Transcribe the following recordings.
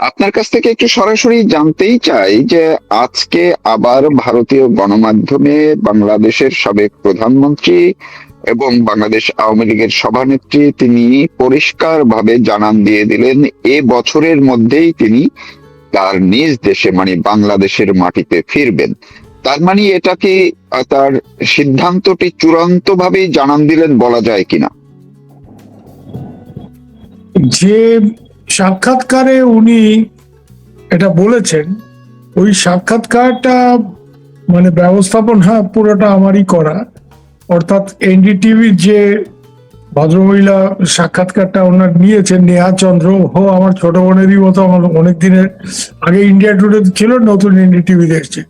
আপনার কাছ থেকে একটু সরাসরি জানতেই চাই যে আজকে আবার ভারতীয় গণমাধ্যমে বাংলাদেশের সাবেক প্রধানমন্ত্রী এবং বাংলাদেশ আওয়ামী লীগের সভানেত্রী তিনি পরিষ্কারভাবে জানান দিয়ে দিলেন এ বছরের মধ্যেই তিনি তার নিজ দেশে মানে বাংলাদেশের মাটিতে ফিরবেন। তার মানে এটা কি তার সিদ্ধান্তটি চূড়ান্ত ভাবেই জানান দিলেন বলা যায় কিনা? যে সাক্ষাৎকারে উনি এটা বলেছেন, ওই সাক্ষাৎকারটা মানে ব্যবস্থাপনা পুরোটা আমারই করা। অর্থাৎ এনডিটিভির যে ভদ্রমহিলা সাক্ষাৎকারটা ওনার নিয়েছেন, নেহা চন্দ্র, আমার ছোট বোনেরই মতো, আমার অনেক দিনের আগে ইন্ডিয়া টুডে ছিল, নতুন এনডিটিভি দেখছে।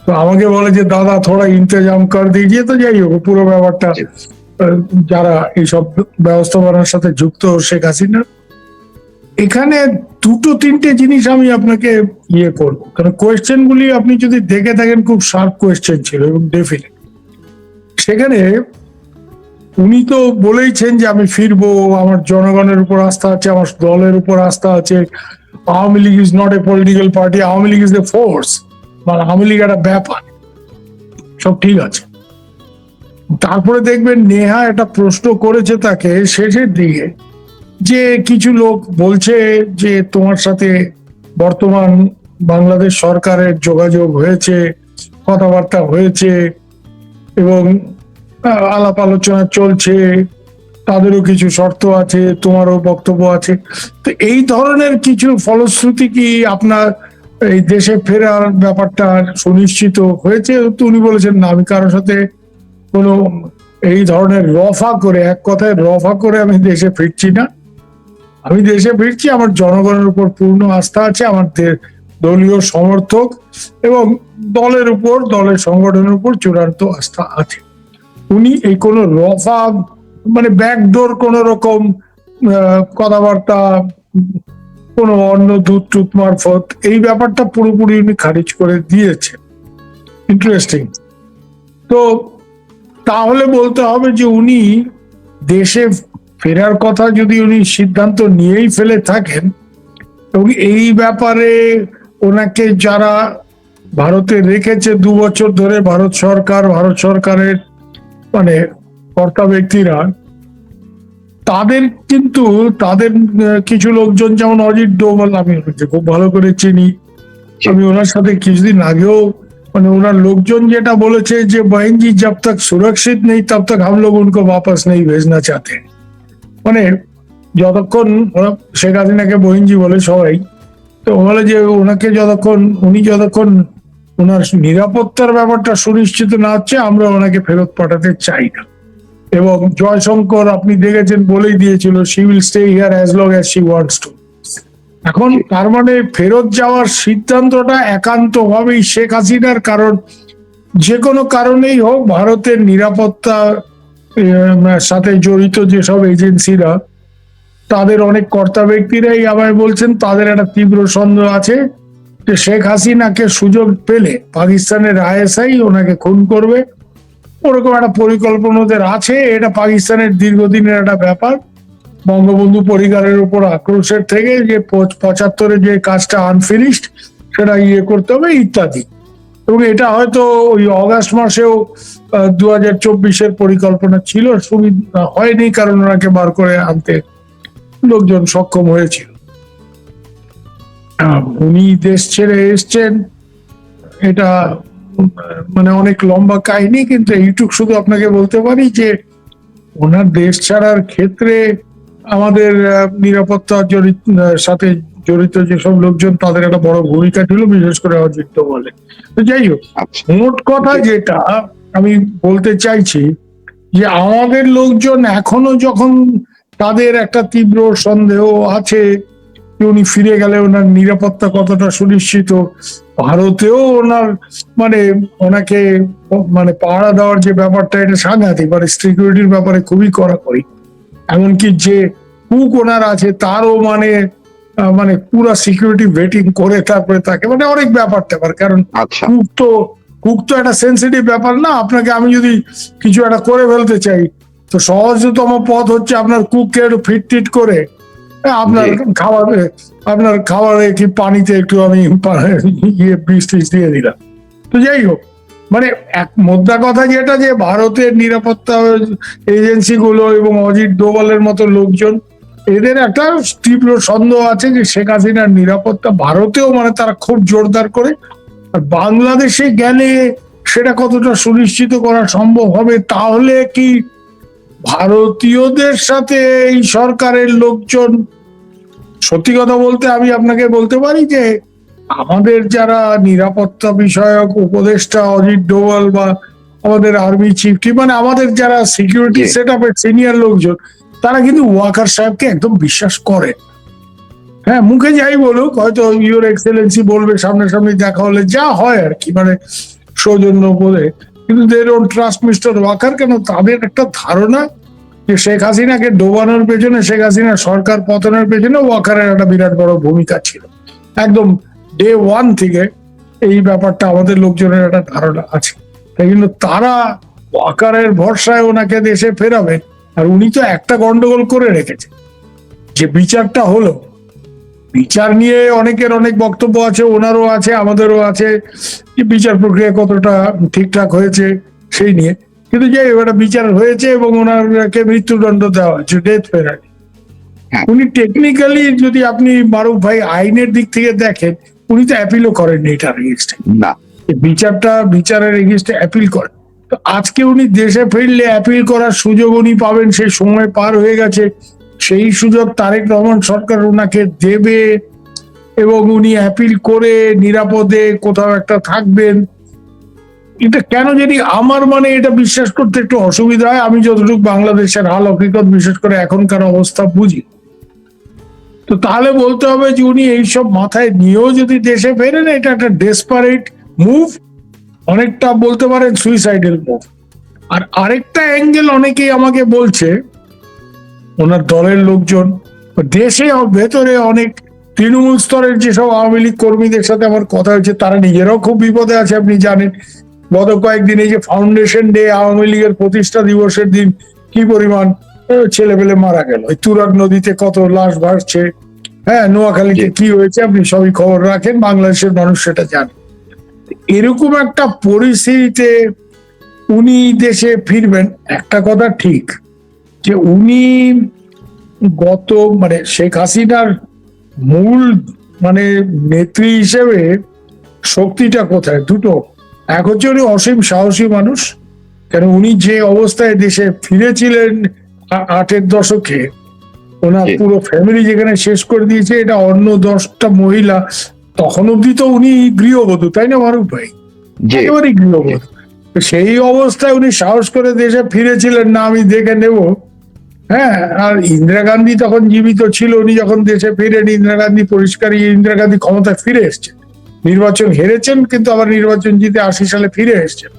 তো আমাকে বলে যে দাদা থোড়া ইন্তজাম কর দিজিয়ে। তো যাই হোক, পুরো ব্যাপারটা যারা এইসব ব্যবস্থাপনার সাথে যুক্ত, শেখ হাসিনা, এখানে দুটো তিনটে জিনিস আমি আপনাকে করবো, কারণ কোয়েশ্চেন গুলি আপনি যদি দেখে থাকেন খুব শার্প কোয়েশ্চেন ছিল এবং ডেফিনেট। সেখানে উনি তো বলেইছেন যে আমি ফিরবো, আমার জনগণের উপর আস্থা আছে, আমার দলের উপর আস্থা আছে। Awami League is not a political party, Awami League is a force, মানে আওয়ামী লীগ একটা ব্যাপার, সব ঠিক আছে। তারপরে দেখবেন নেহা একটা প্রশ্ন করেছে তাকে শেষের দিকে, যে কিছু লোক বলছে যে তোমার সাথে বর্তমান বাংলাদেশ সরকারের যোগাযোগ হয়েছে, কথাবার্তা হয়েছে এবং আলাপ আলোচনা চলছে, তাদেরও কিছু শর্ত আছে, তোমারও বক্তব্য আছে। তো এই ধরনের কিছু ফলশ্রুতি কি আপনার এই দেশে ফেরার ব্যাপারটা সুনিশ্চিত হয়েছে? তো উনি বলেছেন না, আমি কারোর সাথে কোনো এই ধরনের রফা করে, এক কথায় রফা করে আমি দেশে ফিরছি না। আমি দেশে ফিরছি, আমার জনগণের উপর পূর্ণ আস্থা আছে, আমার দলীয় সমর্থক এবং দলের উপর, দলের সংগঠনের উপর চূড়ান্ত আস্থা আছে। উনি এই কোনো রফা মানে ব্যাকডোর কোন রকম কথাবার্তা, কোনো অন্য দূত টুত মারফত, এই ব্যাপারটা পুরোপুরি উনি খারিজ করে দিয়েছে। ইন্টারেস্টিং। তো তাহলে বলতে হবে যে উনি দেশে ফেরার কথা যদি উনি সিদ্ধান্ত নিয়েই ফেলে থাকেন, এবং এই ব্যাপারে ওনাকে যারা ভারতে রেখেছে 2 বছর ধরে, ভারত সরকার, ভারত সরকারের মানে কর্তা ব্যক্তিরা, তাদের কিন্তু তাদের কিছু লোকজন, যেমন অজিত ডোভাল, আমি খুব ভালো করে চিনি, আমি ওনার সাথে কিছুদিন আগেও মানে ওনার লোকজন যেটা বলেছে যে बहन जी जब तक सुरक्षित नहीं तब तक हम लोग उनको वापस नहीं भेजना चाहते। মানে যতক্ষণ ওরা শেখ হাসিনাকে বহিনজি বলে সবাই, তো বলে যে ওনাকে উনি যতক্ষণ ওনার নিরাপত্তার ব্যাপারটা সুনিশ্চিত না হচ্ছে, আমরা ওনাকে ফেরত পাঠাতে চাই না। এবং জয়শঙ্কর আপনি দেখেছেন বলেই দিয়েছিল, she will stay here as long as she wants to। এখন তার মানে ফেরত যাওয়ার সিদ্ধান্তটা একান্তভাবেই শেখ হাসিনার, কারণ যে কোনো কারণেই হোক ভারতের নিরাপত্তা সাথে জড়িত যেসব এজেন্সিরা, তাদের অনেক কর্তা ব্যক্তিরাই আমায় বলছেন তাদের একটা তীব্র সন্দেহ আছে যে শেখ হাসিনাকে সুযোগ পেলে পাকিস্তানের আইএসআই ওনাকে খুন করবে, ওরকম একটা পরিকল্পনা ওদের আছে। এটা পাকিস্তানের দীর্ঘদিনের একটা ব্যাপার, বঙ্গবন্ধু পরিবারের উপর আক্রোশের থেকে যে 75-এ যে কাজটা আনফিনিশড সেটা করতে হবে ইত্যাদি। এবং এটা হয়তো ওই অগাস্ট মাসেও 2024-এর পরিকল্পনা ছিল, সুবিধা হয়নি কারণ ওনাকে বার করে আনতে লোকজন সক্ষম হয়েছিল। উনি দেশ ছেড়ে এসছেন, এটা মানে অনেক লম্বা কাহিনী, কিন্তু এইটুক শুধু আপনাকে বলতে পারি যে ওনার দেশ ছাড়ার ক্ষেত্রে আমাদের নিরাপত্তা সাথে জড়িত যেসব লোকজন, তাদের একটা বড় ভূমিকা ছিল, বিশেষ করে অজিত বলে। তো যাই হোক, মোট কথা যেটা আমি বলতে চাইছি যে আমাদের লোকজন এখনো যখন তাদের একটা তীব্র সন্দেহ আছে যে উনি ফিরে গেলে ওনার নিরাপত্তা কতটা সুনিশ্চিত, ভারতেও ওনার মানে ওনাকে মানে পাহারা দেওয়ার যে ব্যাপারটা, এটা সাংঘাতিক, মানে সিকিউরিটির ব্যাপারে খুবই কড়াকড়ি। এমনকি যে কুক ওনার আছে তারও মানে মানে পুরো সিকিউরিটি ভেটিং করে তারপরে তাকে মানে অনেক ব্যাপার ট্যাপার, কারণ কুক তো একটা সেন্সিটিভ ব্যাপার না। আপনাকে আমি যদি কিছু একটা করে ফেলতে চাই, তো সহজতম পথ হচ্ছে আপনার কুককে একটু ফিট করে আপনার জি খাবারে, আপনার খাবারে কি পানিতে একটু আমি বিষ টিষ দিয়ে দিলাম। তো যাই হোক, মানে এক মোদ্দা কথা যেটা, যে ভারতের নিরাপত্তা এজেন্সি গুলো এবং অজিত ডোভালের মতো লোকজন, এদের একটা তীব্র সন্দেহ আছে যে শেখ হাসিনার নিরাপত্তা ভারতেও মানে তারা খুব জোরদার করে, আর বাংলাদেশে গেলে সেটা কতটা সুনিশ্চিত করা সম্ভব হবে, তাহলে কি ভারতীয়দের সাথে এই সরকারের লোকজন, সত্যি কথা বলতে আমি আপনাকে বলতে পারি যে আমাদের যারা নিরাপত্তা বিষয়ক উপদেষ্টা অজিত ডোভাল বা আমাদের আর্মি চিফ, মানে আমাদের যারা সিকিউরিটি জি সেট আপের সিনিয়র লোকজন, তারা কিন্তু ওয়াকার সাহেবকে একদম বিশ্বাস করে। হ্যাঁ, মুখে যাই বলুক, হয়তো ইউর এক্সেলেন্সি বলবে, সামনাসামনি দেখা হলে যা হয় আর কি, মানে সৌজন্য বলে, কিন্তু they don't trust mister Waqar. কেন? তাদের একটা ধারণা যে শেখ হাসিনাকে ডোবানোর পেছনে, শেখ হাসিনা সরকার পতনের পেছনে ওয়াকারের একটা বিরাট বড় ভূমিকা ছিল। একদম ডে ওয়ান থেকে এই ব্যাপারটা আমাদের লোকজনের একটা ধারণা আছে। তাই কিন্তু তারা ওয়াকারের ভরসায় ওনাকে দেশে ফেরাবে। আর উনি তো একটা গন্ডগোল করে রেখেছে, যে বিচারটা হলো, বিচার নিয়ে অনেকের অনেক বক্তব্য আছে, ওনারও আছে, আমাদেরও আছে, যে বিচার প্রক্রিয়া কতটা ঠিকঠাক হয়েছে সেই নিয়ে। কিন্তু যে এবার বিচার হয়েছে এবং ওনাকে মৃত্যুদণ্ড দেওয়া হয়েছে, ডেথ পেনাল্টি। হ্যাঁ উনি টেকনিক্যালি, যদি আপনি মারুফ ভাই আইনের দিক থেকে দেখেন, উনি তো অ্যাপিলও করেননি এটার এগেইনস্টে। না বিচারের এগেইনস্টে অ্যাপিল করেন। তো আজকে উনি দেশে ফিরলে অ্যাপিল করার সুযোগ উনি পাবেন, সেই সময় পার হয়ে গেছে। সেই সুযোগ তারেক রহমান সরকার ওনাকে দেবে এবং উনি অ্যাপিল করে নিরাপদে কোথাও একটা থাকবেন। এটা কেন জানি আমার মানে এটা বিশ্বাস করতে একটু অসুবিধা হয়। আমি যতটুকু বাংলাদেশের হাল হকিকত, বিশেষ করে এখনকার অবস্থা বুঝি, তো তাহলে বলতে হবে যে উনি এইসব মাথায় নিয়েও যদি দেশে ফেরেন, এটা একটা ডেসপারেট মুভ, অনেকটা বলতে পারেন সুইসাইডাল মুভ। আর আরেকটা অ্যাঙ্গেল অনেকেই আমাকে বলছে, ওনার দলের লোকজন, দেশে ভেতরে অনেক তৃণমূল স্তরের যেসব আওয়ামী লীগ কর্মীদের সাথে আমার কথা হয়েছে, তারা নিজেরাও খুব বিপদে আছে। আপনি জানেন গত কয়েকদিন এই যে ফাউন্ডেশন ডে, আওয়ামী লীগের প্রতিষ্ঠা দিবসের দিন কি পরিমাণ ছেলে পেলে মারা গেল, তুরাগ নদীতে কত লাশ ভাসছে, হ্যাঁ, নোয়াখালীতে জি কি হয়েছে, আপনি সবই খবর রাখেন, বাংলাদেশের মানুষ সেটা জানে। এরকম একটা পরিস্থিতিতে উনি দেশে ফিরবেন, একটা কথা ঠিক, যে উনি গত মানে শেখ হাসিনার মূল মানে নেত্রী হিসেবে শক্তিটা কোথায়? দুটো, এক হচ্ছে উনি অসীম সাহসী মানুষ। কেন? উনি যে অবস্থায় দেশে ফিরেছিলেন আটের দশকে, ওনার জি পুরো ফ্যামিলি যেখানে শেষ করে দিয়েছে, এটা অন্য 10টা মহিলা, তখন অব্দি তো উনি গৃহবধূ, তাই না মারুফ ভাই? জি একেবারেই জি গৃহবধূ। তো সেই অবস্থায় উনি সাহস করে দেশে ফিরেছিলেন, না আমি দেখে নেব। হ্যাঁ, আর ইন্দিরা গান্ধী তখন জীবিত ছিল। উনি যখন দেশে ফিরেন, ইন্দিরা গান্ধী পরিষ্কার, ইন্দিরা গান্ধী ক্ষমতায় ফিরে এসছেন, নির্বাচন হেরেছেন কিন্তু আবার নির্বাচন জিতে 80 সালে ফিরে এসছেন।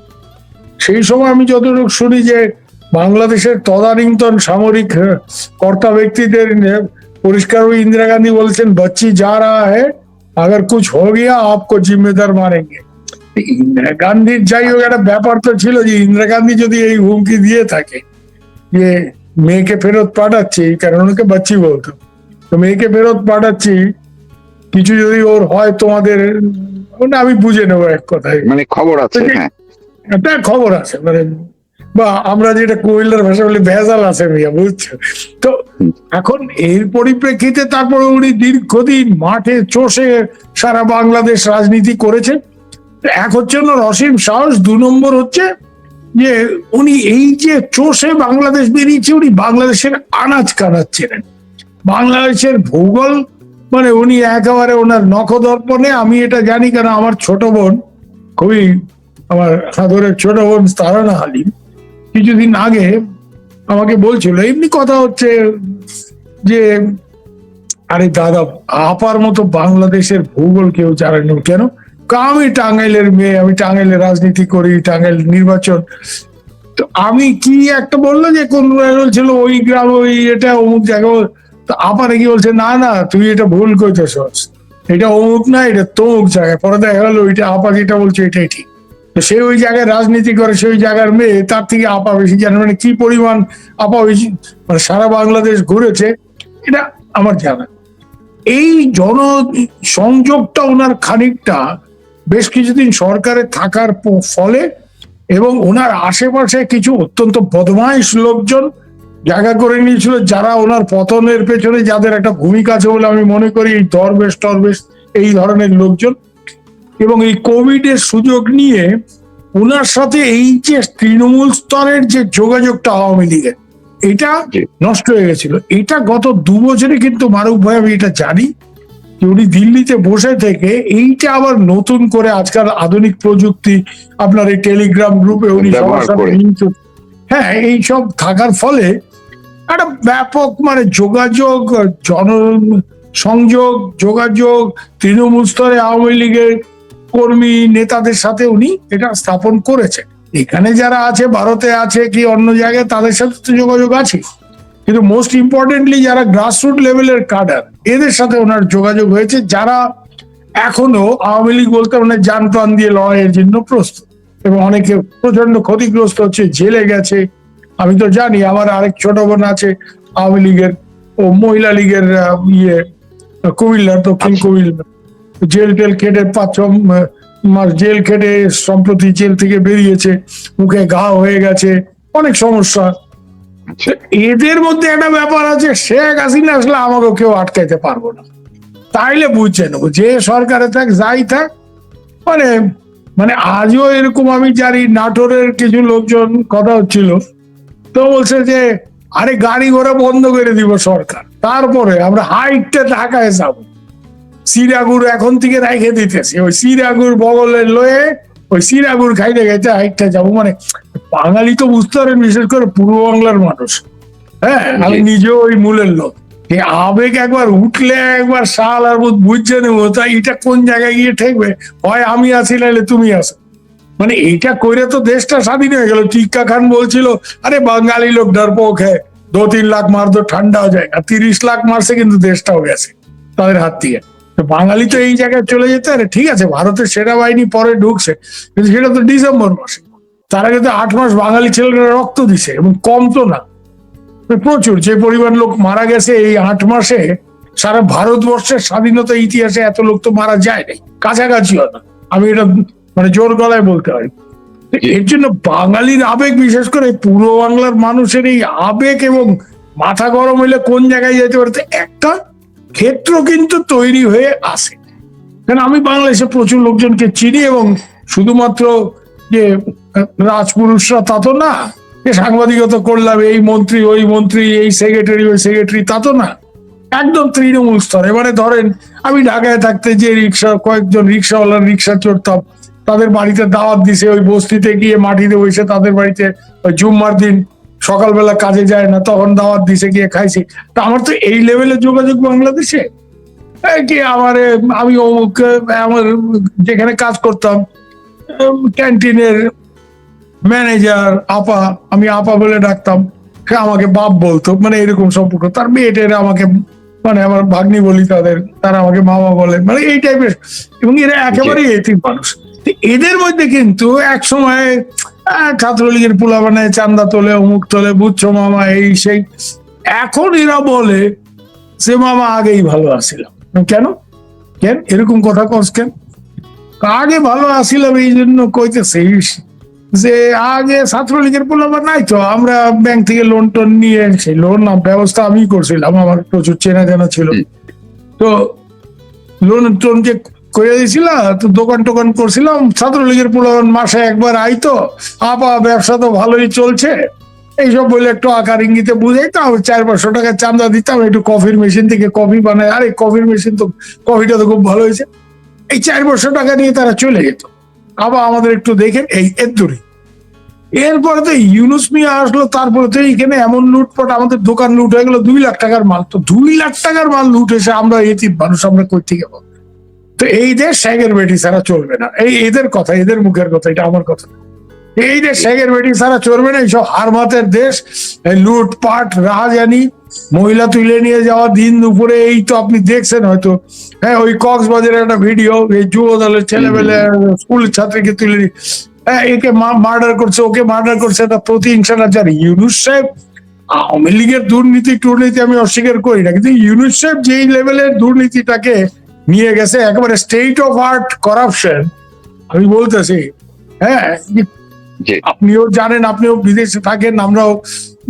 সেই সময় আমি যতটুকু শুনি যে বাংলাদেশের তদানীন্তন সামরিক কর্তা ব্যক্তিদের পরিষ্কার ওই ইন্দিরা গান্ধী বলছেন, বচ্চি যা রাহা হ্যায়, আগার কুছ হো গিয়া আপকো জিম্মেদার মারেঙ্গে। ইন্দিরা গান্ধীর যাই হোক, আচ্ছা একটা ব্যাপার তো ছিল যে ইন্দিরা গান্ধী যদি এই হুমকি দিয়ে থাকে যে মেয়েকে ফেরত পাঠাচ্ছি, কারণ ওনাকে বাচ্চি বলতো, তো মেয়েকে ফেরত পাঠাচ্ছি, কিছু যদি ওর হয় তোমাদের, মানে আমি বুঝে নেবো এক কথায়। মানে খবর আছে হ্যাঁ একটা খবর আছে, মানে বা আমরা যেটা কুমিল্লার ভাষা বলি ভেজাল আছে মিয়া, বুঝছো তো। হুম, এখন এর পরিপ্রেক্ষিতে তারপরে উনি দীর্ঘদিন মাঠে চষে সারা বাংলাদেশ রাজনীতি করেছে। এক হচ্ছে ওনার অসীম সাহস, 2 নম্বর হচ্ছে যে উনি এই যে চষে বাংলাদেশ বেরিয়েছে, উনি বাংলাদেশের আনাজ কানাজ চেনেন, বাংলাদেশের ভূগোল, মানে উনি একেবারে ওনার নখদর্পণে। আমি এটা জানি, কারণ আমার ছোট বোন, খুবই আমার সাদরের ছোট বোন তারানা হালিম, কিছুদিন আগে আমাকে বলছিল, এমনি কথা হচ্ছে, যে আরে দাদা, আপার মতো বাংলাদেশের ভূগোল কেউ জানে না। কেন? আমি টাঙ্গাইলের মেয়ে, আমি টাঙ্গাইলে রাজনীতি করি, টাঙ্গাইল নির্বাচন। তো আমি কি একটা বললো যে কোন ছিল ওই গ্রাম, ওই এটা অমুক জায়গা, তো আপারে কি বলছে, না না তুই এটা ভুল করতেছস, এটা অমুক না, এটা তমুক জায়গায়। পরে দেখা গেল ওইটা আপা যেটা বলছে এটাই ঠিক। তো সে ওই জায়গায় রাজনীতি করে, সেই জায়গার মেয়ে, তার থেকে আপা বেশি জানে। মানে কি পরিমাণ আপা বেশি, মানে সারা বাংলাদেশ ঘুরেছে। এটা আমার জানা। এই জনসংযোগটা ওনার খানিকটা বেশ কিছুদিন সরকারে থাকার ফলে এবং ওনার আশেপাশে কিছু অত্যন্ত বদমাইশ লোকজন জায়গা করে নিয়েছিল, যারা ওনার পতনের পেছনে যাদের একটা ভূমিকা আছে বলে আমি মনে করি, এই দরবেশ টরবেশ এই ধরনের লোকজন। এবং এই কোভিড এর সুযোগ নিয়ে ওনার সাথে এই যে তৃণমূল স্তরের যে যোগাযোগটা আওয়ামী লীগের, এটা নষ্ট হয়ে গেছিল। এটা গত 2 বছরে কিন্তু মারুফ ভাই আমি এটা জানি যে উনি দিল্লিতে বসে থেকে এইটা আবার নতুন করে আজকাল আধুনিক প্রযুক্তি, আপনার এই টেলিগ্রাম গ্রুপে উনি সবার সাথে হ্যাঁ এইসব থাকার ফলে একটা ব্যাপক মানে যোগাযোগ, সংযোগ যোগাযোগ তৃণমূল স্তরে আওয়ামী লীগের কর্মী নেতাদের সাথে উনি এটা স্থাপন করেছে। এখানে যারা আছে, ভারতে আছে কি অন্য জায়গায়, তাদের সাথে তো যোগাযোগ আছে, কিন্তু মোস্ট ইম্পর্টেন্টলি যারা গ্রাসরুট লেভেলের কাডার, এদের সাথে ওনার যোগাযোগ হয়েছে, যারা এখনো আওয়ামী লীগ বলতে মানে যান প্রাণ দিয়ে লড়াইয়ের জন্য প্রস্তুত। এবং অনেকে প্রচন্ড ক্ষতিগ্রস্ত হচ্ছে, জেলে গেছে। আমি তো জানি আমার আরেক ছোট বোন আছে আওয়ামী লীগের, ও মহিলা লীগের কুমিল্লার, দক্ষিণ কুমিল্লা, জেল টেল খেটে 5-6 মাস জেল খেটে সম্প্রতি জেল থেকে বেরিয়েছে, মুখে ঘা হয়ে গেছে, অনেক সমস্যা। এদের মধ্যে একটা ব্যাপার আছে, শেখ হাসিনা আসলে আমাকে কেউ আটকাইতে পারবো না, তাইলে বুঝছে নেবো যে সরকারে থাক যাই থাক। মানে মানে আজও এরকম আমি জানি নাটোরের কিছু লোকজন কথা হচ্ছিল, তো বলছে যে আরে গাড়ি ঘোড়া বন্ধ করে দিব সরকার, তারপরে আমরা হাইটে ঢাকায় যাবো। সিরাগুড় এখন থেকে রেখে দিতেছে, ওই সিরাগুড় বগলে লয়ে ওই সিরাগুড় খাইতে খাইতে হাইটটা যাবো। মানে বাঙালি তো বুঝতে পারেন, বিশেষ করে পূর্ব বাংলার মানুষ, হ্যাঁ আমি নিজেও ওই মূলের লোক, এই আবেগ একবার উঠলে একবার শাল আর বুঝছে নেবো, তাই এটা কোন জায়গায় গিয়ে ঠেকবে, হয় আমি আছি নাহলে তুমি আছো। মানে এইটা করে তো দেশটা স্বাধীন হয়ে গেল। টিক্কা খান বলছিল আরে বাঙালি লোক ডরপোক হ্যাঁ, 2-3 লাখ মার তো ঠান্ডা হয়ে যায়, আর 30 লাখ মারছে কিন্তু দেশটাও গেছে তাদের হাত থেকে। বাঙালি তো এই জায়গায় চলে যেতে পারে, ঠিক আছে ভারতের সেনাবাহিনী পরে ঢুকছে, কিন্তু সেটা তো ডিসেম্বর মাসে, তার আগে তো 8 মাস বাঙালি ছেলেরা রক্ত দিছে, এবং কম তো না, প্রচুর। যে পরিমাণ লোক মারা গেছে এই 8 মাসে, সারা ভারতবর্ষের স্বাধীনতা ইতিহাসে এত লোক তো মারা যায় নাই, কাছাকাছিও না, আমি এটা মানে জোর গলায় বলতে পারি। এর জন্য বাঙালির আবেগ, বিশেষ করে পূর্ব বাংলার মানুষের এই আবেগ এবং মাথা গরম হইলে কোন জায়গায় যেতে পারতে একটা ক্ষেত্র কিন্তু তৈরি হয়ে আসে। কারণ আমি বাংলাদেশে প্রচুর লোকজনকে চিনি, এবং শুধুমাত্র যে রাজপুরুষরা তা তো না, যে সাংবাদিকতা করলাম এই মন্ত্রী ওই মন্ত্রী, এই সেক্রেটারি ওই সেক্রেটারি, তা তো না, একদম তৃণমূল স্তর। এবারে ধরেন আমি ঢাকায় থাকতে যে কয়েকজন রিক্সাওয়ালার রিক্সা চড়তাম, তাদের বাড়িতে দাওয়াত দিছে, ওই বস্তিতে গিয়ে মাটিতে বসে তাদের বাড়িতে ওই জুম্মার দিন সকালবেলা কাজে যায় না, তখন দাওয়াত দিছে গিয়ে খাইছি। তা আমার তো এই লেভেলের যোগাযোগ বাংলাদেশে কি আমার, আমি অমুক আমার যেখানে কাজ করতাম ক্যান্টিনের ম্যানেজার আপা, আমি আপা বলে ডাকতাম, সে আমাকে বাপ বলতো, মানে এরকম সম্পর্ক। তার মেয়েটেরা আমাকে মানে আমার ভাগ্নি বলি তাদের, তারা আমাকে মামা বলে, মানে এই টাইপের। এবং এরা একেবারেই এতিম মানুষ। এদের মধ্যে কিন্তু এক সময় ছাত্রলীগের পোলা বানায় চান্দা তোলে, অমুক তোলে, বুঝছো মামা এই সেই। এখন এরা বলে সে মামা আগেই ভালো আসিলাম। কেন কেন এরকম কথা কস কেন? আগে ভালো আসিলাম এই জন্য কইতেছে যে আগে ছাত্রলীগের পোলাপান নাই তো, আমরা ব্যাংক থেকে লোন টোন নিয়ে সেই লোন ব্যবস্থা আমি করছিলাম, আমার প্রচুর চেনা জানা ছিল, তো লোন টোন যে করে দিয়েছিলাম, তো দোকান টোকান করছিলাম, ছাত্রলীগের পোলাপান মাসে একবার আইতো, আপা ব্যবসা তো ভালোই চলছে এইসব বলে একটু আকার ইঙ্গিতে বুঝাইতাম, 400-500 টাকা চান্দা দিতাম, একটু কফির মেশিন থেকে কফি বানায়, আরে কফির মেশিন তো, কফিটা তো খুব ভালো হয়েছে, এই 400 টাকা নিয়ে তারা চলে যেত। আবার আমাদের একটু দেখেন এই এর দূরে। এরপরে তো ইউনুস মিয়া আসলো, তারপরে তো এইখানে এমন লুটপাট, আমাদের দোকান লুট হয়ে গেল 2 লাখ টাকার মাল। তো 2 লাখ টাকার মাল লুট এসে আমরা এতিম মানুষ, আমরা কই থেকে পাবো? তো এই দেশ শেখের বেটি ছাড়া চলবে না, এই এদের কথা, এদের মুখের কথা, এটা আমার কথা না। এই দেশ শেখের বেটি ছাড়া চলবে না, এইসব হারমাতের দেশ, লুটপাট রাহাজানি, মহিলা তুলে নিয়ে যাওয়া দিন দুপুরে, এই তো আপনি দেখছেন হয়তো, হ্যাঁ ওই কক্সবাজারের একটা ভিডিও, এই যুব দলের ছেলেবেলে স্কুল ছাত্রীকে তুলে একে মার্ডার করছে, ওকে মার্ডার করছে, একটা প্রতিহিংসা না। যার ইউনুস সাহেব আওয়ামী লীগের দুর্নীতি আমি অস্বীকার করি না, কিন্তু ইউনিসেফ যেই লেভেলের দুর্নীতিটাকে নিয়ে গেছে, একেবারে স্টেট অফ আর্ট করাপশন, আমি বলতেছি। হ্যাঁ, জি আপনিও জানেন, আপনিও বিদেশে থাকেন, আমরাও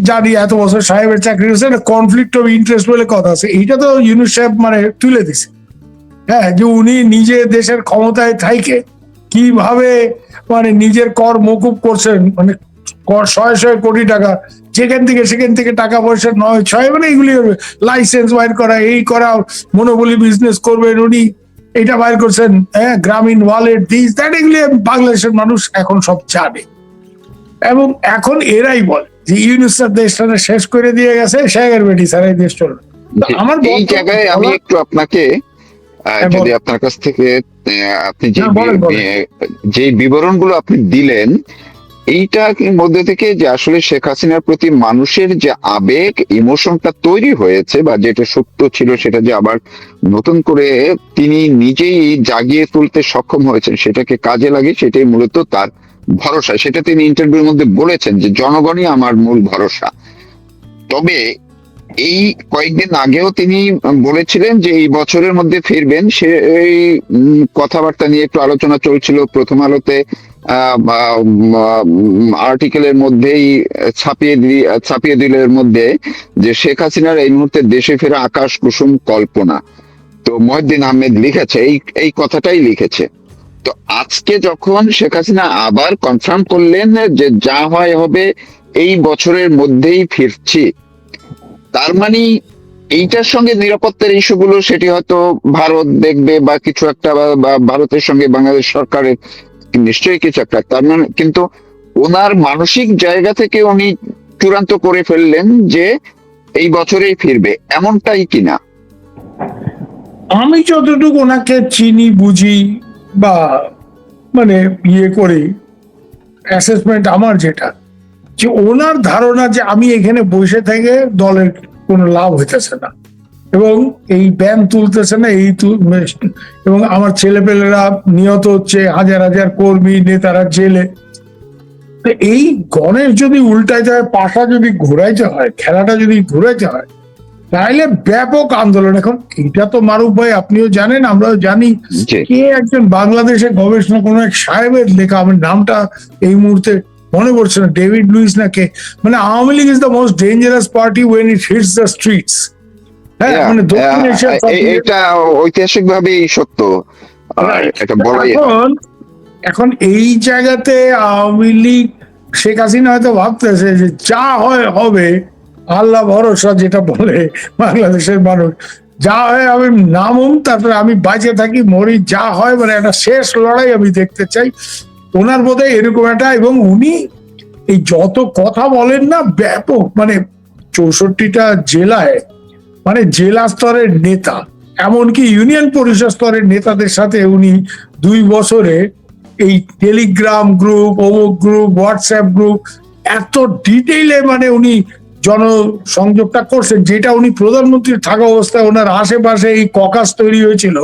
জানি, এত বছর সাহেবের চাকরি হয়েছে, কনফ্লিক্ট অফ ইন্টারেস্ট বলে কথা আছে, এইটা তো ইউনিসেফ তুলে দিছে। হ্যাঁ, যে উনি নিজে দেশের ক্ষমতায় থাইকে কিভাবে নিজের কর মকুব করছেন, কর শয়ে শয়ে কোটি টাকা, সেখান থেকে টাকা পয়সা নয় ছয়, এগুলি লাইসেন্স বাইর করা, এই করা, মনোবলি বিজনেস করবেন উনি, এটা বাইর করছেন। হ্যাঁ, গ্রামীণ ওয়ালেট, দিস দ্যাট, এগুলি বাংলাদেশের মানুষ এখন সব জানে। এবং এখন এরাই বলে যে ইউনিসেফ দেশটা শেষ করে দিয়ে গেছে, শেখের বেটি স্যার এই দেশ চলবে। আমার এই জায়গায় আমি একটু আপনাকে যদি আপনার কাছ থেকে আপনি যে বিবরণগুলো আপনি দিলেন, এইটা মধ্যে থেকে যে আসলে শেখ হাসিনার প্রতি মানুষের যে আবেগ, ইমোশনটা তৈরি হয়েছে, বা যেটা সত্য ছিল সেটা যে আবার নতুন করে তিনি নিজেই জাগিয়ে তুলতে সক্ষম হয়েছেন, সেটাকে কাজে লাগে, সেটাই মূলত তার ভরসা। সেটা তিনি ইন্টারভিউর মধ্যে বলেছেন যে জনগণই আমার মূল ভরসা। তবে এই কয়েকদিন আগেও তিনি বলেছিলেন যে এই বছরের মধ্যে ফিরবেন, সেই কথাবার্তা নিয়ে একটু আলোচনা চলছিল প্রথম আলোতে, আর্টিকেলের মধ্যেই ছাপিয়ে দিলের মধ্যে, যে শেখ হাসিনার এই মুহূর্তে দেশে ফেরা আকাশ কুসুম কল্পনা। তো মহিউদ্দিন আহমেদ লিখেছে, এই কথাটাই লিখেছে। তো আজকে যখন শেখ হাসিনা আবার কনফার্ম করলেন যে যা হয় হবে, এই বছরের মধ্যেই ফিরছি, তার মানে এইটার সঙ্গে নিরাপত্তার ইস্যুগুলো সেটি হয়তো ভারত দেখবে বা কিছু একটা, বা ভারতের সঙ্গে বাংলাদেশ সরকারের নিশ্চয়ই কিছু একটা, তার মানে কিন্তু ওনার মানসিক জায়গা থেকে উনি চূড়ান্ত করে ফেললেন যে এই বছরেই ফিরবে, এমনটাই কিনা? আমি যতটুকু ওনাকে চিনি, বুঝি, বা করি অ্যাসেসমেন্ট আমার, যেটা যে ওনার ধারণা যে আমি এখানে বসে থেকে দলের কোনো লাভ হইতেছে না, এবং এই ব্যান তুলতেছে না, এবং আমার ছেলেপেলেরা নিহত হচ্ছে, হাজার হাজার কর্মী নেতারা জেলে। এই গণেশ যদি উল্টাইতে হয়, পাশা যদি ঘুরাইতে হয়, খেলাটা যদি ঘুরাইতে হয়, তাহলে ব্যাপক আন্দোলন। এখন এটা তো মারুফ ভাই আপনিও জানেন, আমরাও জানি, কে একজন বাংলাদেশের গবেষণা কোন এক সাহেবের লেখা, আমার নামটা এই মুহূর্তে মনে পড়ছে না, ডেভিড লুইস না কে, Awami League is the most dangerous party when it hits the streets. হ্যাঁ, দক্ষিণ এশিয়ার এটা ঐতিহাসিক ভাবেই সত্য, এটা বলাই। এখন এই জায়গাতে আওয়ামী লীগ, শেখ হাসিনা হয়তো ভাবতেছে যে যা হয় হবে, আল্লাহ ভরসা যেটা বলে বাংলাদেশের মানুষ, যা হয় আমি নামুম, তারপরে আমি বাঁচে থাকি মরি, যা হয় একটা শেষ লড়াই আমি দেখতে চাই। ওনার বোধহয় এরকম একটা, এবং উনি এই যত কথা বলেন না, ব্যাপক 64টা জেলায়, জেলা স্তরের নেতা, এমনকি ইউনিয়ন পরিষদ স্তরের নেতাদের সাথে উনি 2 বছরে এই টেলিগ্রাম গ্রুপ, অমুক গ্রুপ, হোয়াটসঅ্যাপ গ্রুপ, এত ডিটেইলে উনি জনসংযোগটা করছেন, যেটা উনি প্রধানমন্ত্রী থাকা অবস্থায় ওনার আশেপাশে এই ককাস তৈরি হয়েছিল,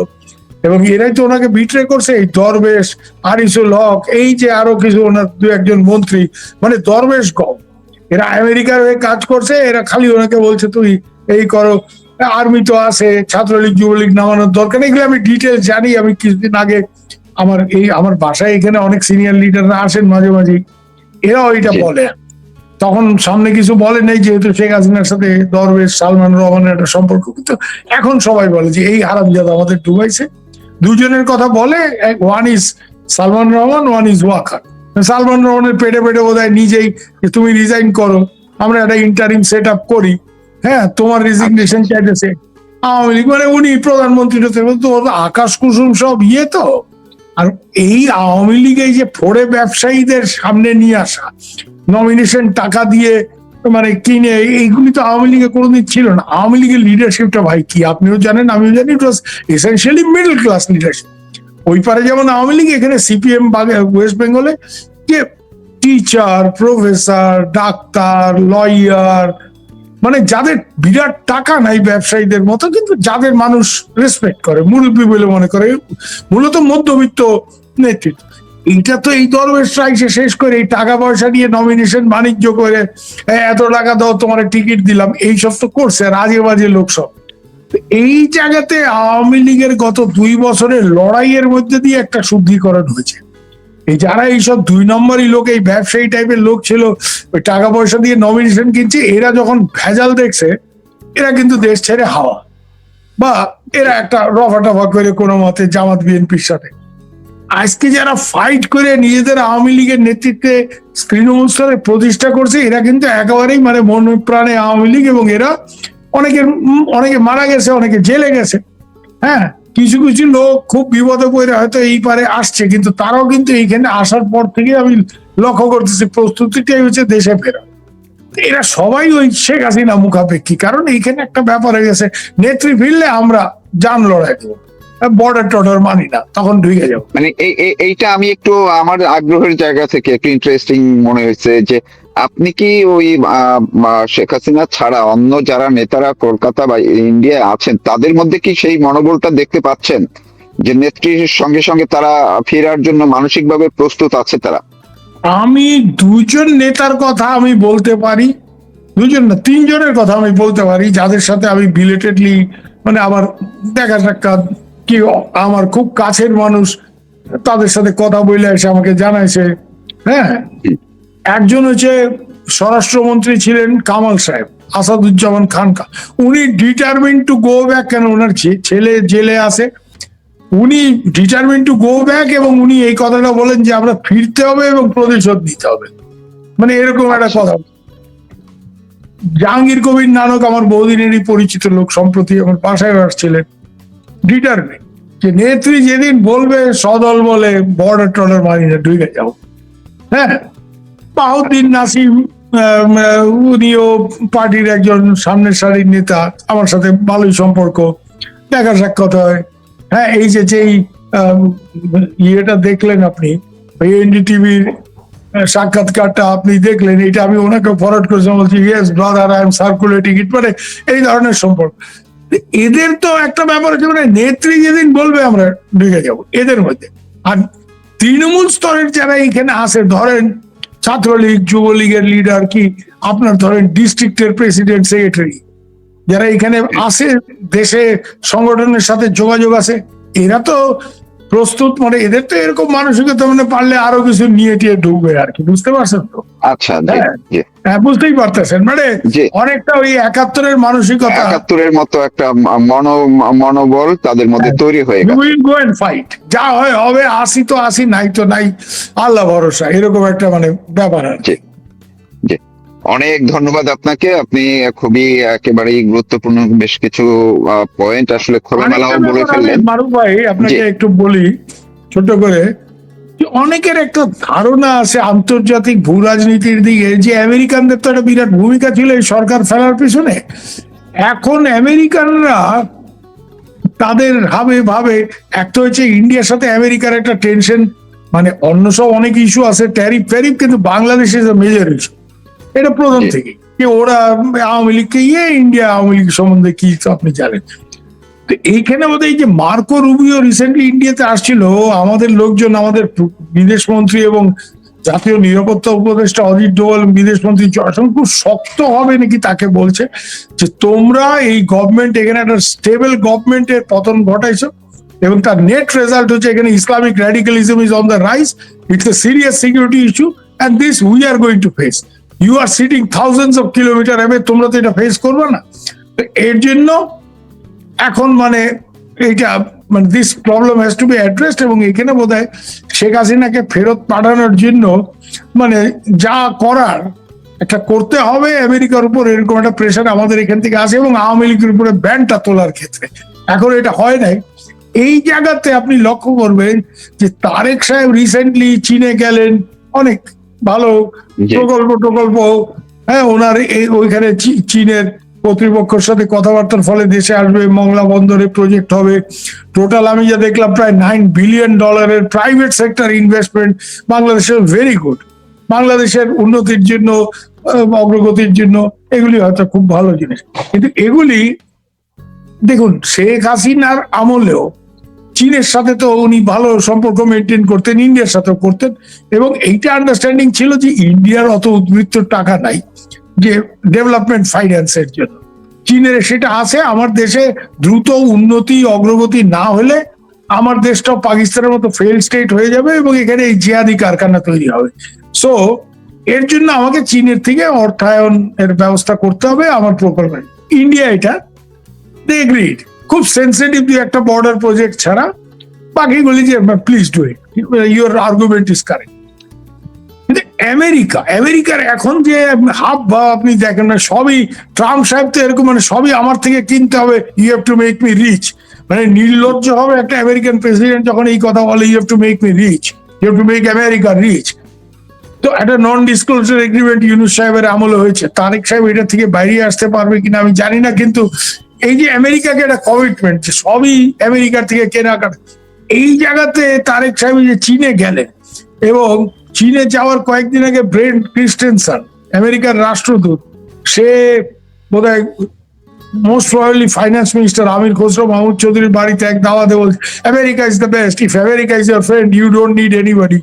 এবং এরাই তো ওনাকে বিট্রে করছে, এই দরবেশ, আনিসুল হক, এই যে আরো কিছু ওনার 2-1 মন্ত্রী, দরবেশ গম, এরা আমেরিকার হয়ে কাজ করছে, এরা খালি ওনাকে বলছে তুই এই করো, আর্মি তো আছে, ছাত্রলীগ যুবলীগ নামানোর দরকার, এগুলো আমি ডিটেলস জানি। আমি কিছুদিন আগে আমার বাসায় এখানে অনেক সিনিয়র লিডাররা আসেন মাঝে মাঝে, এরাও এটা বলে। তখন সামনে কিছু বলে নেই, যেহেতু শেখ হাসিনার সাথে দরবেশ সালমান রহমানের একটা সম্পর্ক, কিন্তু এখন সবাই বলে যে এই হারামজাদা আমাদের ডুবাইছে। দুজনের কথা বলে, one is Salman Rahman, one is Waqar. Salman রহমানের পেটে পেটে বোধহয় নিজেই যে তুমি রিজাইন করো, আমরা একটা ইন্টারিম সেট আপ করি, হ্যাঁ তোমার রেজিগনেশন চাইতেছে আওয়ামী লীগ, উনি প্রধানমন্ত্রী হতে, তো আকাশ কুসুম সব তো। আর এই আওয়ামী লীগ, এই যে ফোড়ে ব্যবসায়ীদের সামনে নিয়ে আসা, নমিনেশন টাকা দিয়ে কিনে, এইগুলি তো আওয়ামী লীগে কোনোদিন ছিল না। আওয়ামী লীগের লিডারশিপটা ভাই কি, আপনিও জানেন আমিও জানি, ইট ওয়াজ এসেনশিয়ালি মিডল ক্লাস লিডারশিপ। ওই পারে যেমন আওয়ামী লীগ, এখানে সিপিএম ওয়েস্ট বেঙ্গলে যে টিচার, প্রফেসর, ডাক্তার, লয়ার, যাদের বিরাট টাকা নাই ব্যবসায়ীদের মতো, কিন্তু যাদের মানুষ রেসপেক্ট করে, মুরব্বী বলে মনে করে, মূলত মধ্যবিত্ত নেতৃত্ব, এইটা তো এই দরবেশরা এসে শেষ করে এই টাকা পয়সা নিয়ে নমিনেশন বাণিজ্য করে এত টাকা দাও তোমার টিকিট দিলাম, এইসব তো করছে আর আজে বাজে লোক সব। তো এই জায়গাতে আওয়ামী লীগের গত 2 বছরের লড়াইয়ের মধ্যে দিয়ে একটা শুদ্ধিকরণ হয়েছে। এই যারা এইসব 2 নম্বরই লোক, এই ব্যবসায়ী টাইপের লোক ছিল, ওই টাকা পয়সা দিয়ে নমিনেশন কিনছে, এরা যখন ভেজাল দেখছে এরা কিন্তু দেশ ছেড়ে হাওয়া, বা এরা একটা রফা টফা করে কোনো মতে জামাত বিএনপির সাথে। আজকে যারা ফাইট করে নিজেদের আওয়ামী লীগের নেতৃত্বে তৃণমূল স্তরে প্রতিষ্ঠা করছে, এরা কিন্তু একেবারেই মানে মন প্রাণে আওয়ামী লীগ, এবং এরা অনেকে মারা গেছে, অনেকে জেলে গেছে। হ্যাঁ, কিছু কিছু লোক খুব বিপদে পড়ে হয়তো এই পারে আসছে, কিন্তু তারাও কিন্তু এইখানে আসার পর থেকে আমি লক্ষ্য করতেছি প্রস্তুতিটাই হচ্ছে দেশে ফেরা। এরা সবাই ওই শেখ হাসিনা মুখাপেক্ষী, কারণ এইখানে একটা ব্যাপার হয়ে গেছে, নেত্রী ফিরলে আমরা জান লড়াই দেবো, বর্ডার টর্ডার মানি না, তখন ঢুকে যাবো। মানে এইটা আমি একটু আমার আগ্রহের জায়গা থেকে একটু ইন্টারেস্টিং মনে হয়েছে যে আপনি কি ওই শেখ হাসিনা ছাড়া অন্য যারা নেতারা কলকাতা বা ইন্ডিয়া আছেন তাদের মধ্যে কি সেই মনোবলটা দেখতে পাচ্ছেন যে নেত্রীর সঙ্গে সঙ্গে তারা ফেরার জন্য মানসিকভাবে প্রস্তুত আছে তারা? আমি 2জন নেতার কথা আমি বলতে পারি, 2জন না 3জনের কথা আমি বলতে পারি, যাদের সাথে আমি বিলেটেডলি মানে আমার দেখা সাক্ষাৎ, কি আমার খুব কাছের মানুষ, তাদের সাথে কথা বলে এসে আমাকে জানাইছে। হ্যাঁ, একজন হচ্ছে স্বরাষ্ট্রমন্ত্রী ছিলেন কামাল সাহেব, আসাদুজ্জামান খানকা। উনি ডিটারমিন টু গো ব্যাক, কেন ওনার ছেলে জেলে আছে, উনি ডিটারমিন টু গো ব্যাক, এবং উনি এই কথাটা বলেন যে আমরা ফিরতে হবে এবং প্রতিশোধ নিতে হবে, মানে এরকম একটা কথা। জাহাঙ্গীর কবির নানক আমার বহুদিনেরই পরিচিত লোক, সম্প্রতি আমার বাসায় আসছিলেন, ডিটারমিন যে নেত্রী যেদিন বলবে সদল বলে বর্ডার টর্ডার মানি না, ঢুকে যাও। হ্যাঁ, বাহাউদ্দিন নাসিম উনিও পার্টির একজন সামনের সারির নেতা, আমার সাথে ভালোই সম্পর্ক, দেখা সাক্ষাৎ হয়। হ্যাঁ, এই যেই ইয়েটা দেখলেন আপনি, এনডিটিভির সাক্ষাৎকারটা আপনি দেখলেন, এটা আমি ওনাকে ফরওয়ার্ড করেছিলাম, বলছি yes brother I am circulating it, মানে এই ধরনের সম্পর্ক। এদের তো একটা ব্যাপার আছে, মানে নেত্রী যেদিন বলবে আমরা ঢুকে যাবো এদের মধ্যে। আর তৃণমূল স্তরের যারা এখানে আসে, ধরেন ছাত্রলীগ যুবলীগের লিডার, কি আপনার ধরেন ডিস্ট্রিক্টের প্রেসিডেন্ট সেক্রেটারি, যারা এখানে আসে দেশে সংগঠনের সাথে যোগাযোগ আছে, এরা তো প্রস্তুত, মানে এদের তো এরকম মানসিকতা, মানে পারলে আরো কিছু নিয়ে টিয়ে ঢুকবে আর কি, বুঝতে পারছেন তো? আচ্ছা, হ্যাঁ, বুঝতেই পারতেছেন, মানে অনেকটা ওই 71-এর মানসিকতা, 71-এর মতো একটা মনোবল তাদের মধ্যে তৈরি হয়ে গেছে। উইল গো এন্ড ফাইট, যা হয় হবে, আসি তো আসি, নাই তো নাই, আল্লাহ ভরসা, এরকম একটা মানে ব্যাপার আর কি। অনেক ধন্যবাদ আপনাকে, আপনি খুবই একেবারেই গুরুত্বপূর্ণ বেশ কিছু পয়েন্ট আসলে খোলামেলাও বলে ফেললেন। মারুফ ভাই, আপনাকে একটু বলি ছোট করে, অনেকের একটা ধারণা আছে আন্তর্জাতিক ভূ রাজনীতির দিকে, যে আমেরিকানদের তো একটা বিরাট ভূমিকা ছিল এই সরকার ফেলার পিছনে। এখন আমেরিকানরা তাদের ভাবে একটা হচ্ছে ইন্ডিয়ার সাথে আমেরিকার একটা টেনশন, মানে অন্য সব অনেক ইস্যু আছে, ট্যারিফ ফ্যারিফ, কিন্তু বাংলাদেশে মেজর ইস্যু এটা প্রথম থেকে, যে ওরা আওয়ামী লীগকে ইন্ডিয়া আওয়ামী লীগ সম্বন্ধে কি আপনি জানেন। তো এইখানে আমাদের এই যে মার্কো রুবিও রিসেন্টলি ইন্ডিয়াতে আসছিল, আমাদের লোকজন, আমাদের বিদেশ মন্ত্রী এবং জাতীয় নিরাপত্তা উপদেষ্টা অজিত ডোভাল, বিদেশ মন্ত্রী জয়শঙ্কর শক্ত হবে নাকি তাকে বলছে যে তোমরা এই গভর্নমেন্ট, এখানে একটা স্টেবল গভর্নমেন্টের পতন ঘটাইছো, এবং তার নেট রেজাল্ট হচ্ছে এখানে Islamic radicalism is on the rise, it's a serious security issue, and this we are going to face, you are sitting thousands of kilometre away, তোমরা তো এটা ফেস করবে না। এর জন্য এখন মানে এইটা মানে this problem has to B addressed, এবং এখানে বোধহয় শেখ হাসিনাকে ফেরত পাঠানোর জন্য মানে যা করার একটা করতে হবে আমেরিকার উপর, এরকম একটা প্রেশার আমাদের এখান থেকে আসে, এবং আওয়ামী লীগের উপরে ব্যানটা তোলার ক্ষেত্রে এখন এটা হয় নাই। এই জায়গাতে আপনি লক্ষ্য করবেন যে তারেক সাহেব রিসেন্টলি চীনে গেলেন, অনেক ভালো প্রকল্প, হ্যাঁ, ওনার ওইখানে চীনের কর্তৃপক্ষের সাথে কথাবার্তার ফলে দেশে আসবে, মংলা বন্দরে প্রজেক্ট হবে, টোটাল আমি যা দেখলাম প্রায় $9 বিলিয়ন প্রাইভেট সেক্টর ইনভেস্টমেন্ট, বাংলাদেশের ভেরি গুড, বাংলাদেশের উন্নতির জন্য, অগ্রগতির জন্য এগুলি হয়তো খুব ভালো জিনিস। কিন্তু এগুলি দেখুন শেখ হাসিনার আমলেও চীনের সাথে তো উনি ভালো সম্পর্ক মেনটেন করতেন, ইন্ডিয়ার সাথেও করতেন, এবং এইটা আন্ডারস্ট্যান্ডিং ছিল যে ইন্ডিয়ার অত উদ্বৃত্ত টাকা নাই যে ডেভেলপমেন্ট ফাইন্যান্সের জন্য। চীনের সেটা আছে। আমার দেশে দ্রুত উন্নতি অগ্রগতি না হলে আমার দেশটাও পাকিস্তানের মতো ফেল স্টেট হয়ে যাবে এবং এখানে এই জিহাদি কারখানা তৈরি হবে। সো এর জন্য আমাকে চীনের থেকে অর্থায়ন এর ব্যবস্থা করতে হবে আমার প্রকল্পে। ইন্ডিয়া এটা দে এগ্রিড, খুব সেন্সিটিভ একটা বর্ডার প্রজেক্ট ছাড়া বাকিগুলি যে please do it, your argument is correct. কিন্তু আমেরিকার এখন যে হাব বা আপনি দেখেন না, সবই ট্রাম্প সাহেব তো এরকম, মানে সবই আমার থেকে কিনতে হবে, you have to make me rich. মানে নির্লজ্জ হবে একটা আমেরিকান প্রেসিডেন্ট যখন এই কথা বলে, you have to make me rich, you have to make America rich. তো একটা নন ডিসক্লোজার এগ্রিমেন্ট ইউনূস সাহেবের আমলে হয়েছে, তারেক সাহেব এটা থেকে বাইরে আসতে পারবে কিনা আমি জানি না, কিন্তু এই যে আমেরিকাকে একটা কমিটমেন্ট যে সবই আমেরিকার থেকে কেনাকাটা, এই জায়গাতে তারেক সাহেব যে চীনে গেলেন এবং চীনে যাওয়ার কয়েকদিন আগে ব্রেন্ট ক্রিস্টেনসন আমেরিকার রাষ্ট্রদূত, সে বোধহয় most probably finance minister Amir Khasru Mahmud চৌধুরীর বাড়িতে এক দাওয়াতে বলছে America is the best, if America is your friend you don't need anybody.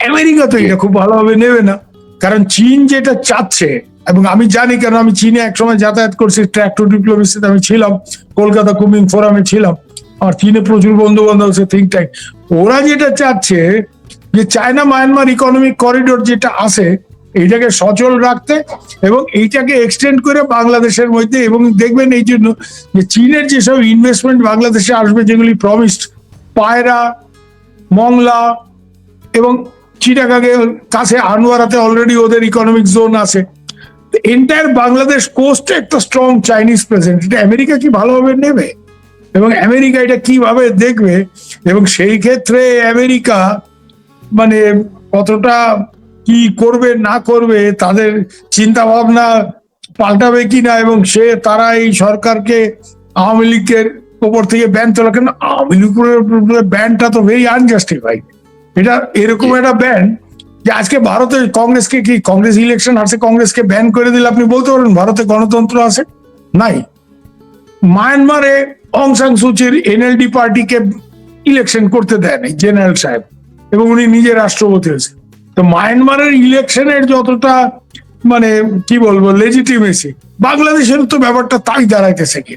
America তো এটা খুব ভালোভাবে নেবে না, কারণ চীন যেটা চাচ্ছে, এবং আমি জানি কেন আমি চীনে একসময় যাতায়াত করছি, ট্র্যাক্টর ডিপ্লোমেসিতে আমি ছিলাম, কলকাতা কুমিং ফোরামে ছিলাম, আর চীনে প্রচুর বন্ধু বান্ধব আছে থিঙ্ক ট্যাঙ্ক। ওরা যেটা চাচ্ছে যে চায়না মায়ানমার ইকোনমিক করিডোর যেটা আছে এইটাকে সচল রাখতে এবং এইটাকে এক্সটেন্ড করে বাংলাদেশের মধ্যে, এবং দেখবেন এই জন্য যে চীনের যেসব ইনভেস্টমেন্ট বাংলাদেশে আসবে যেগুলি প্রমিসড, পায়রা, মংলা এবং চিটাগাংয়ের কাছে আনোয়ারাতে অলরেডি ওদের ইকোনমিক জোন আছে, এন্টায়ার বাংলাদেশ কোস্টে একটা স্ট্রং চাইনিজ প্রেজেন্ট। এটা আমেরিকা কি ভালোভাবে নেবে এবং আমেরিকা এটা কিভাবে দেখবে, এবং সেই ক্ষেত্রে আমেরিকা মানে কতটা কি করবে না করবে, তাদের চিন্তা ভাবনা পাল্টাবে কিনা, এবং তারা এই সরকারকে আওয়ামী লীগের উপর থেকে ব্যান তোলা, কেন আওয়ামী লীগের ব্যানটা তো ভেরি আনজাস্টিফাইড। এটা এরকম একটা ব্যান যে আজকে ভারতে কংগ্রেসকে কি, কংগ্রেস ইলেকশন আসে কংগ্রেসকে ব্যান করে দিলে আপনি বলতে পারবেন ভারতে গণতন্ত্র আছে? নাই। মায়ানমারে অং সান সুচির এনএলডি পার্টিকে ইলেকশন করতে দেয় নাই জেনারেল সাহেব, এবং উনি নিজে রাষ্ট্রপতি হয়েছে। তো মায়ানমারের ইলেকশনের যতটা মানে কি বলবো লেজিটিমেসি, বাংলাদেশের তো ব্যাপারটা তাই দাঁড়াইতেছে কি,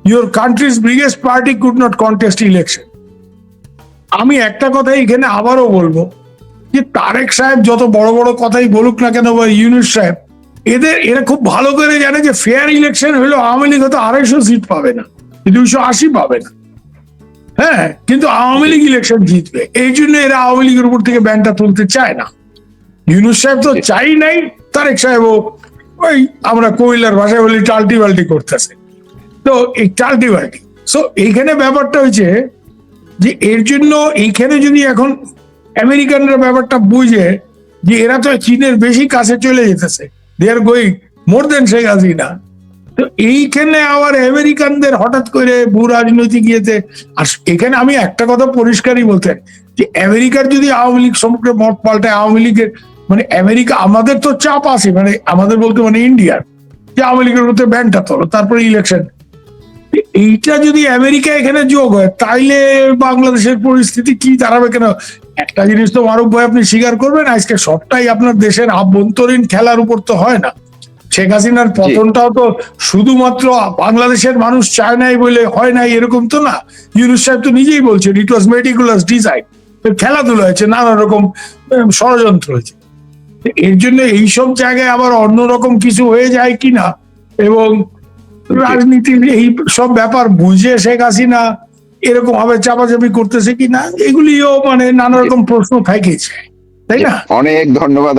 your countries biggest party could not contest election. আমি একটা কথা এখানে আবারও বলবো যে তারেক সাহেব যত বড় বড় কথাই বলুক না কেন বা ইউনূস সাহেব, এরা খুব ভালো করে জানে যে ফেয়ার ইলেকশন হলো আওয়ামী লীগ হয়তো 250 সিট পাবে না, 280 পাবে না, হ্যাঁ, কিন্তু আওয়ামী লীগ ইলেকশন জিতবে। এই জন্য এরা আওয়ামী লীগের উপর থেকে ব্যানটা তুলতে চায় না। ইউনূস সাহেব তো চাই নাই, তারেক সাহেবও ওই আমরা কইলার ভাষায় বলি টাল্টি বাল্টি করতেছে। তো এই টাল্টি বাল্টি, সো এইখানে ব্যাপারটা হয়েছে যে এর জন্য এইখানে যদি এখন আমেরিকানরা ব্যাপারটা বুঝে যে এরা তো চীনের বেশি কাছে চলে যেতেছে, দে আর গোয়িং মোর দেন শেখ হাসিনা, তো এইখানে আবার আমেরিকানদের হঠাৎ করে ভূ রাজনৈতিক ইয়েতে। আর এখানে আমি একটা কথা পরিষ্কারই বলতে যে আমেরিকার যদি আওয়ামী লীগ সম্পর্কে মত পাল্টায়, আওয়ামী লীগের মানে আমেরিকা, আমাদের তো চাপ আছে, মানে আমাদের বলতে মানে ইন্ডিয়ার, যে আওয়ামী লীগের মধ্যে ব্যানটা তোলো তারপরে ইলেকশন। এইটা যদি আমেরিকা এখানে যোগ হয় তাইলে বাংলাদেশের পরিস্থিতি কি দাঁড়াবে? কেন একটা জিনিস তো মারুফ ভাই আপনি স্বীকার করবেন, আজকে সবটাই আপনার দেশের আভ্যন্তরীণ খেলার উপর তো হয় না। শেখ হাসিনার পতনটাও তো শুধুমাত্র বাংলাদেশের মানুষ চায় নাই বলে হয় নাই এরকম তো না। ইউনূস সাহেব তো নিজেই বলছেন ইট ওয়াজ মেটিকুলাস ডিজাইন, খেলাধুলা হয়েছে, নানা রকম ষড়যন্ত্র হয়েছে। এর জন্য এইসব জায়গায় আবার অন্যরকম কিছু হয়ে যায় কিনা, এবং রাজনীতির এই সব ব্যাপার বুঝে শেখ হাসিনা এরকম ভাবে চাপাচাপি করতেছে কিনা, এগুলিও মানে নানা রকম প্রশ্ন থাকেছে, তাই না? অনেক ধন্যবাদ।